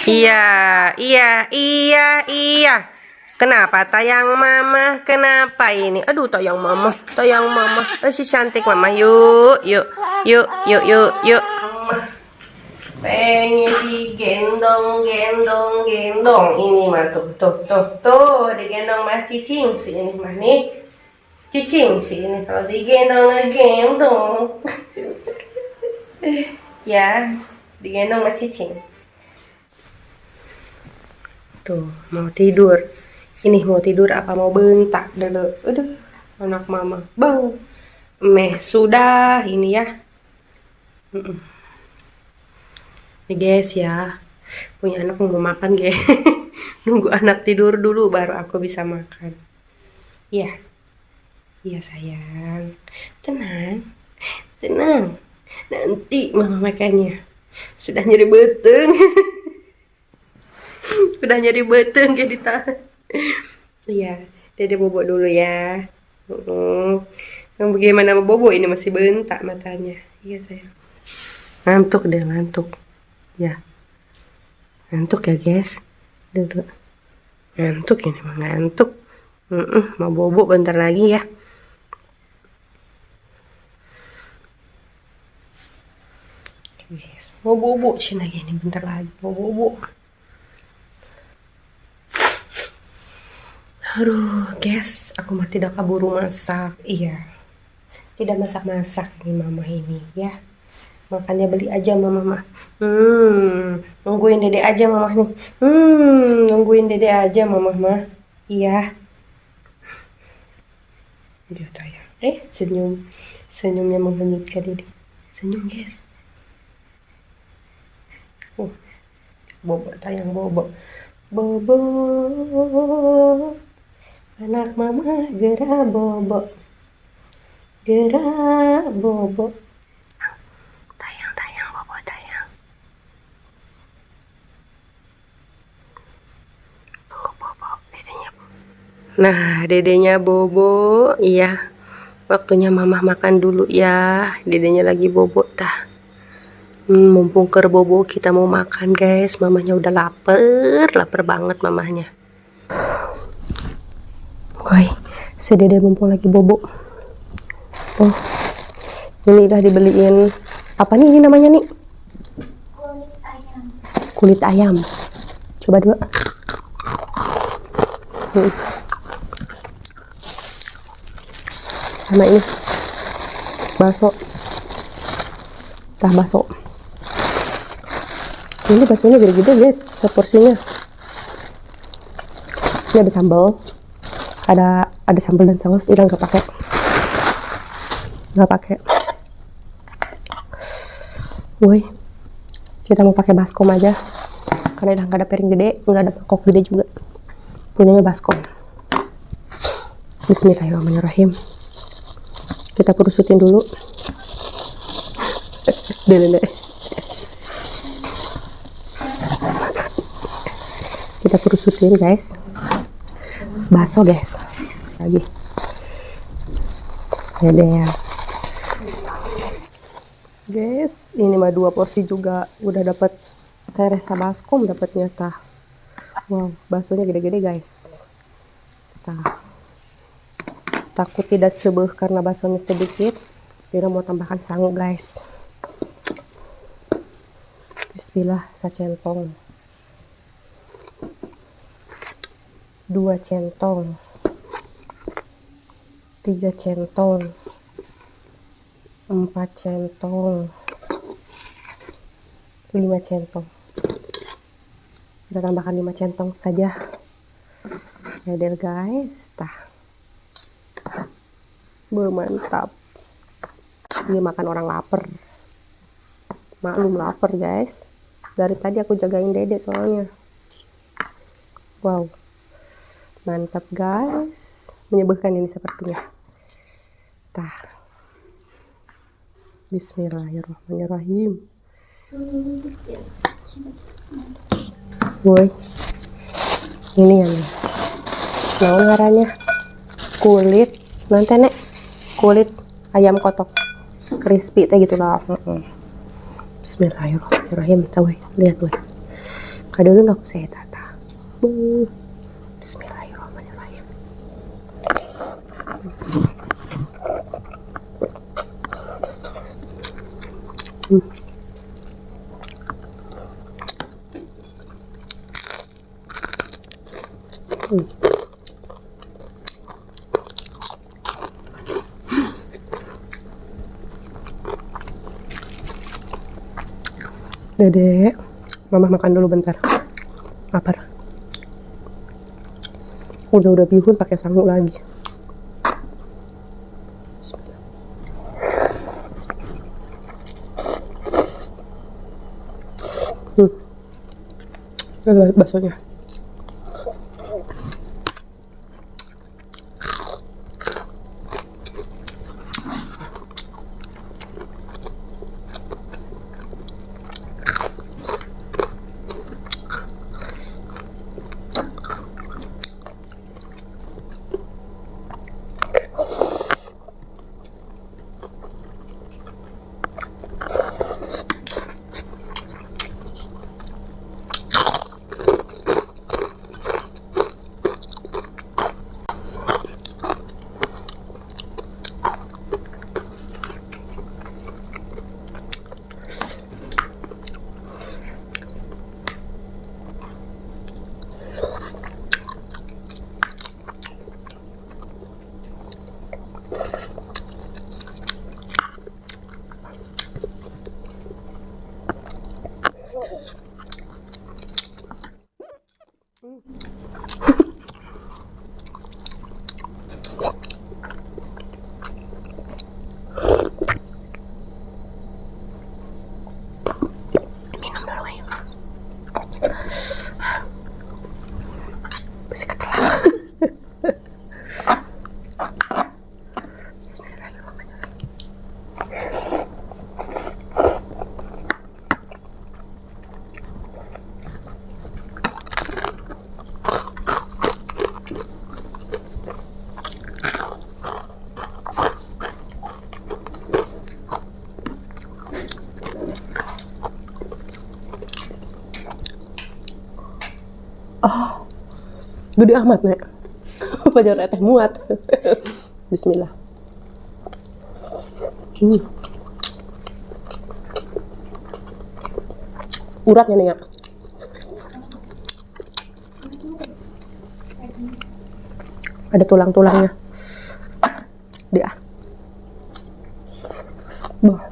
Iya, iya, iya, iya. Kenapa tayang mama? Kenapa ini? Aduh, tayang mama, tayang mama. Si cantik mama. Yuk, yuk, yuk, yuk, yuk, yuk. Pengen digendong, gendong, gendong. Ini mah tuh, digendong mah cicing sih ini mah nih. Cicing sih ini kalau digendong, gendong. Ya, digendong mah cicing. Tuh, mau tidur. Ini mau tidur apa mau bentak dulu. Aduh, anak mama. Bau. Sudah ini ya. Nih guys ya. Punya anak mau makan guys. Nunggu anak tidur dulu baru aku bisa makan. Iya. Iya sayang. Tenang. Tenang. Nanti mama makannya. Sudah nyeri beteng. Udah nyari beteng ya ditahan. Iya, dede bobo dulu ya. Yang bagaimana sama bobo ini masih bentak matanya. Iya sayang. Ngantuk deh, ngantuk. Ya. Ngantuk ya guys. Dulu. Ngantuk ini mah ngantuk. Mau bobo bentar lagi ya. Guys, mau bobo sih lagi ini bentar lagi mau bobo. Aduh, guys, aku mah tidak keburu masak. Iya, tidak masak-masak nih mama ini ya. Makanya beli aja mama mah. Nungguin dede aja mama nih. Nungguin dede aja mama mah. Iya. Dia tayang. Senyum. Senyumnya menghanyutkan dede. Senyum, guys. Bobo tayang bobo. Bobo. Anak mama gerak bobo. Gerak bobo. Tayang bobo tayang. Bobo dedenya. Nah, dedenya bobo. Iya. Waktunya mama makan dulu ya. Dedenya lagi bobo tah. Mumpung ker bobo kita mau makan guys. Mamanya udah lapar banget mamanya. Woi, si dede mumpung lagi bobo. Oh, ini udah dibeliin apa nih ini namanya nih? Kulit ayam. Kulit ayam. Coba dulu. Sama ini bakso. Tah bakso. Ini baksonya gede-gede guys, seporsinya. Ini ada sambal. Ada sambal dan saus udah nggak pakai. Woi, kita mau pakai baskom aja karena udah nggak ada piring gede, nggak ada mangkok gede juga, punyanya baskom. Bismillahirrahmanirrahim. Kita perusutin dulu. Dele. Kita perusutin guys. Bakso guys, lagi ya guys, ini mah 2 porsi juga udah dapat kayak rasa baskom dapatnya tah. Wow, baksonya gede-gede guys. Tah, takut tidak sebeh karena baksonya sedikit, kita mau tambahkan sangu guys. Bismillah, sacentong. 2 centong, 3 centong, 4 centong, 5 centong. Kita tambahkan 5 centong saja. Ada guys, tah. Mantap. Dia makan orang lapar. Maklum lapar guys. Dari tadi aku jagain dede soalnya. Wow. Mantap guys, menyebutkan ini sepertinya. Tah. Bismillahirrahmanirrahim. Woi, ini yang mau ngarannya kulit nanti nek kulit ayam kotok crispy teh gitu lah. Bismillahirrahmanirrahim. Tahu lihat woi, Kadulun ako sa tata. Bismillahirrahmanirrahim. Dedek, mama makan dulu bentar. Lapar. Udah bihun pakai sangu lagi. Bismillah. Ada baksonya. Minum dulu ya. Masih ketelan. Bismillahirrahmanirrahim. Oh, gede amat, Nek. Pajar teh muat. Bismillah. Uratnya nih, ya. Ada tulang-tulangnya. Dia. Bah.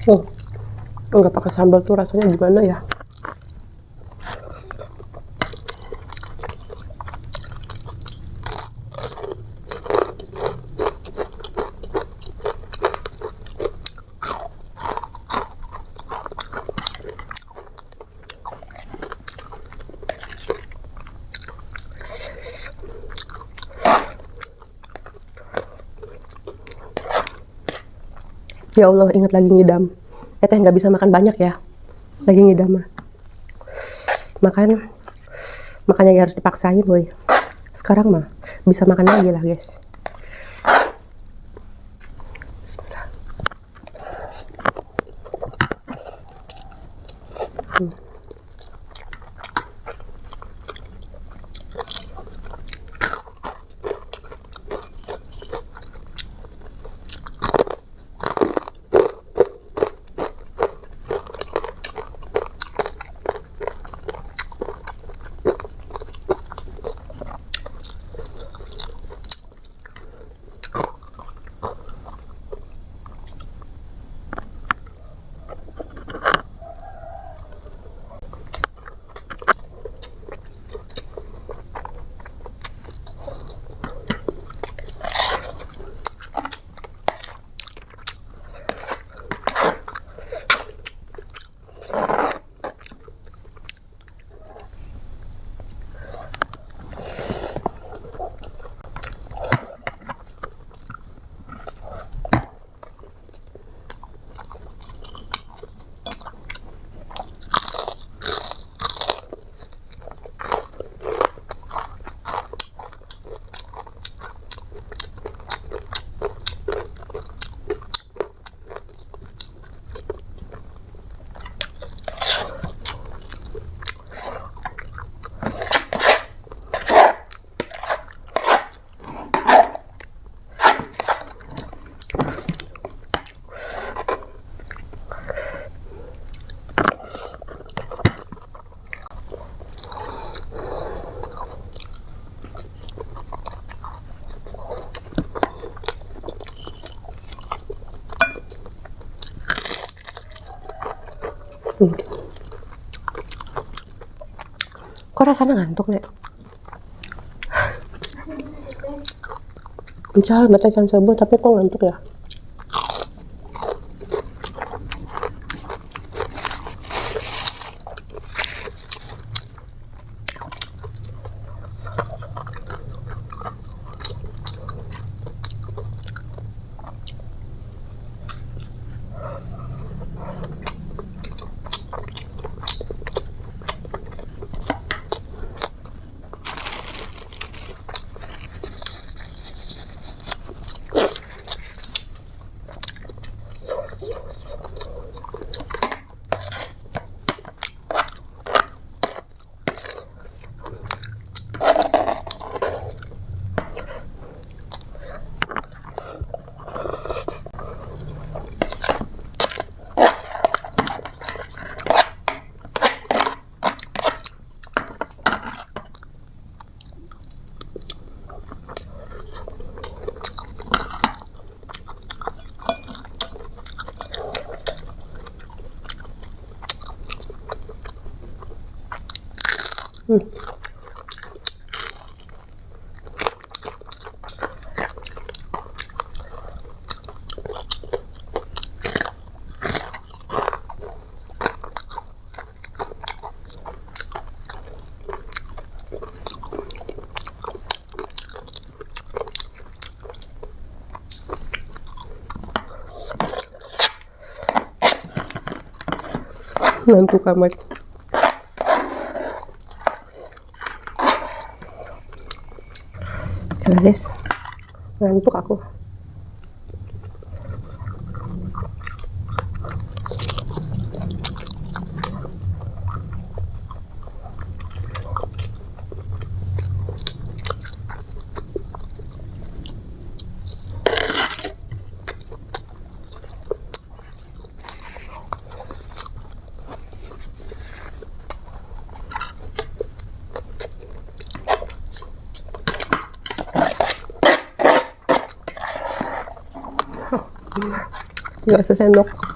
Oh, nggak pakai sambal tuh rasanya gimana ya? Ya Allah, ingat lagi ngidam. Teh nggak bisa makan banyak ya. Lagi ngidam mah. Makanya harus dipaksain, boy. Sekarang mah bisa makan lagi lah, guys. Bismillah. Kok rasanya ngantuk, Nek? Misal bete can sebut tapi kok ngantuk ya? Ngantuk amat. Coba guys, ngantuk aku. Nggak usah sendok.